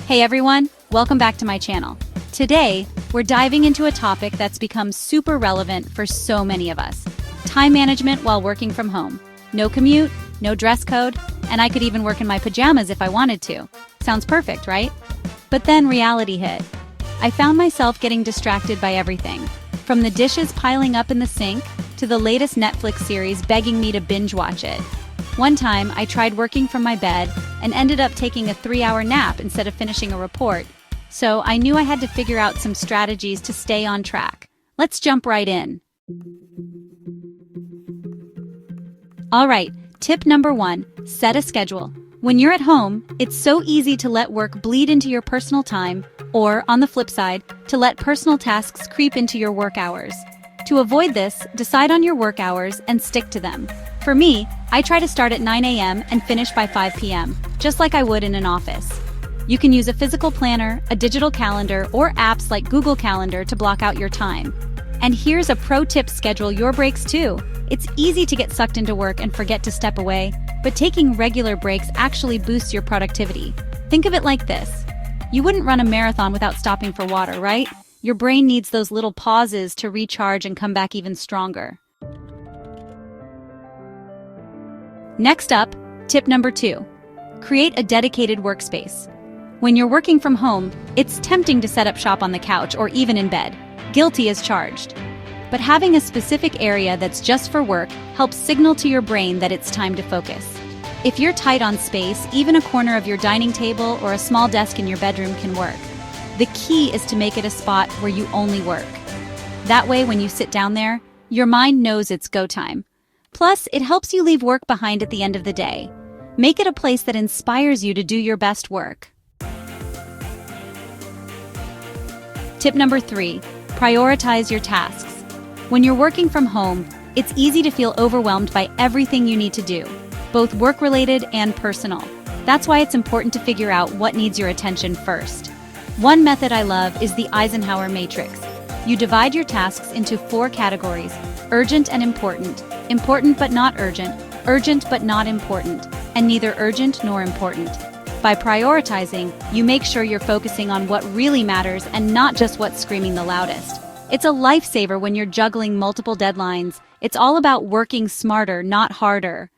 Hey everyone, welcome back to my channel. Today, we're diving into a topic that's become super relevant for so many of us. Time management while working from home. No commute, no dress code, and I could even work in my pajamas if I wanted to. Sounds perfect, right? But then reality hit. I found myself getting distracted by everything, from the dishes piling up in the sink to the latest Netflix series begging me to binge watch it. One time, I tried working from my bed and ended up taking a 3-hour nap instead of finishing a report. So I knew I had to figure out some strategies to stay on track. Let's jump right in. All right, tip number 1, set a schedule. When you're at home, it's so easy to let work bleed into your personal time, or, on the flip side, to let personal tasks creep into your work hours. To avoid this, decide on your work hours and stick to them. For me, I try to start at 9 a.m. and finish by 5 p.m., just like I would in an office. You can use a physical planner, a digital calendar, or apps like Google Calendar to block out your time. And here's a pro tip: schedule your breaks too. It's easy to get sucked into work and forget to step away, but taking regular breaks actually boosts your productivity. Think of it like this. You wouldn't run a marathon without stopping for water, right? Your brain needs those little pauses to recharge and come back even stronger. Next up, tip number 2. Create a dedicated workspace. When you're working from home, it's tempting to set up shop on the couch or even in bed. Guilty as charged. But having a specific area that's just for work helps signal to your brain that it's time to focus. If you're tight on space, even a corner of your dining table or a small desk in your bedroom can work. The key is to make it a spot where you only work. That way, when you sit down there, your mind knows it's go time. Plus, it helps you leave work behind at the end of the day. Make it a place that inspires you to do your best work. Tip number 3, prioritize your tasks. When you're working from home, it's easy to feel overwhelmed by everything you need to do, both work-related and personal. That's why it's important to figure out what needs your attention first. One method I love is the Eisenhower matrix. You divide your tasks into 4 categories: urgent and important, important but not urgent, urgent but not important, and neither urgent nor important. By prioritizing, you make sure you're focusing on what really matters and not just what's screaming the loudest. It's a lifesaver when you're juggling multiple deadlines. It's all about working smarter, not harder.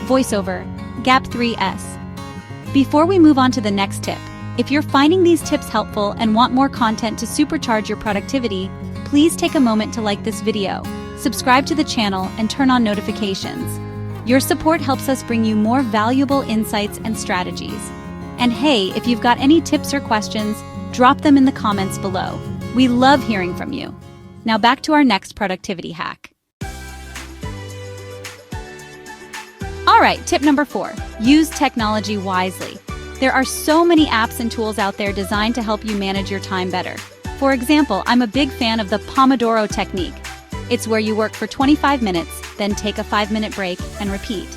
Voiceover, Gap 3S. Before we move on to the next tip, if you're finding these tips helpful and want more content to supercharge your productivity, please take a moment to like this video, subscribe to the channel, and turn on notifications. Your support helps us bring you more valuable insights and strategies. And hey, if you've got any tips or questions, drop them in the comments below. We love hearing from you. Now back to our next productivity hack. All right, tip number 4, use technology wisely. There are so many apps and tools out there designed to help you manage your time better. For example, I'm a big fan of the Pomodoro technique. It's where you work for 25 minutes, then take a 5-minute break and repeat.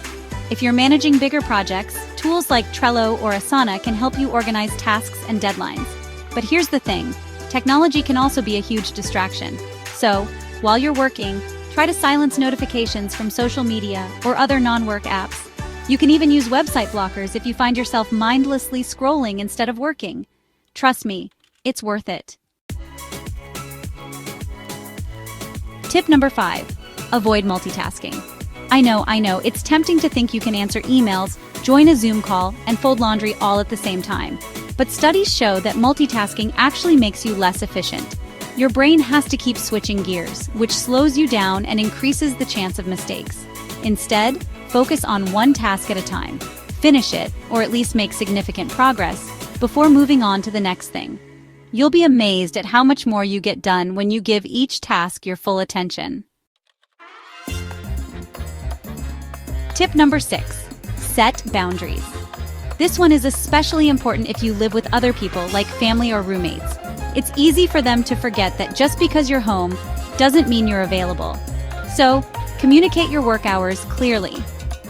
If you're managing bigger projects, tools like Trello or Asana can help you organize tasks and deadlines. But here's the thing, technology can also be a huge distraction. So, while you're working, try to silence notifications from social media or other non-work apps. You can even use website blockers if you find yourself mindlessly scrolling instead of working. Trust me, it's worth it. Tip number 5, avoid multitasking. I know, it's tempting to think you can answer emails, join a Zoom call, and fold laundry all at the same time. But studies show that multitasking actually makes you less efficient. Your brain has to keep switching gears, which slows you down and increases the chance of mistakes. Instead, focus on one task at a time. Finish it, or at least make significant progress, before moving on to the next thing. You'll be amazed at how much more you get done when you give each task your full attention. Tip number 6, set boundaries. This one is especially important if you live with other people like family or roommates. It's easy for them to forget that just because you're home doesn't mean you're available. So, communicate your work hours clearly.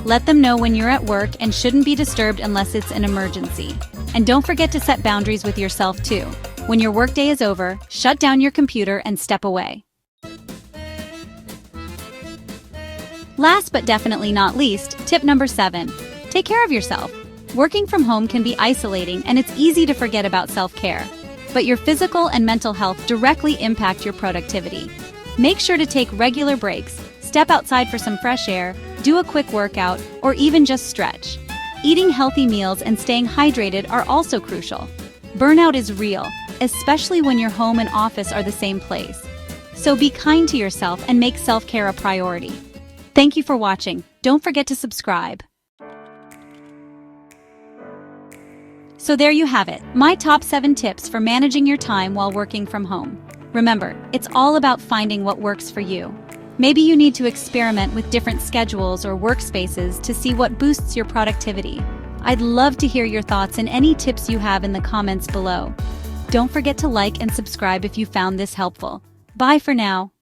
Let them know when you're at work and shouldn't be disturbed unless it's an emergency. And don't forget to set boundaries with yourself too. When your workday is over, shut down your computer and step away. Last but definitely not least, tip number 7, take care of yourself. Working from home can be isolating and it's easy to forget about self-care. But your physical and mental health directly impact your productivity. Make sure to take regular breaks, step outside for some fresh air, do a quick workout, or even just stretch. Eating healthy meals and staying hydrated are also crucial. Burnout is real, especially when your home and office are the same place. So be kind to yourself and make self-care a priority. Thank you for watching. Don't forget to subscribe. So there you have it, my top 7 tips for managing your time while working from home. Remember, it's all about finding what works for you. Maybe you need to experiment with different schedules or workspaces to see what boosts your productivity. I'd love to hear your thoughts and any tips you have in the comments below. Don't forget to like and subscribe if you found this helpful. Bye for now.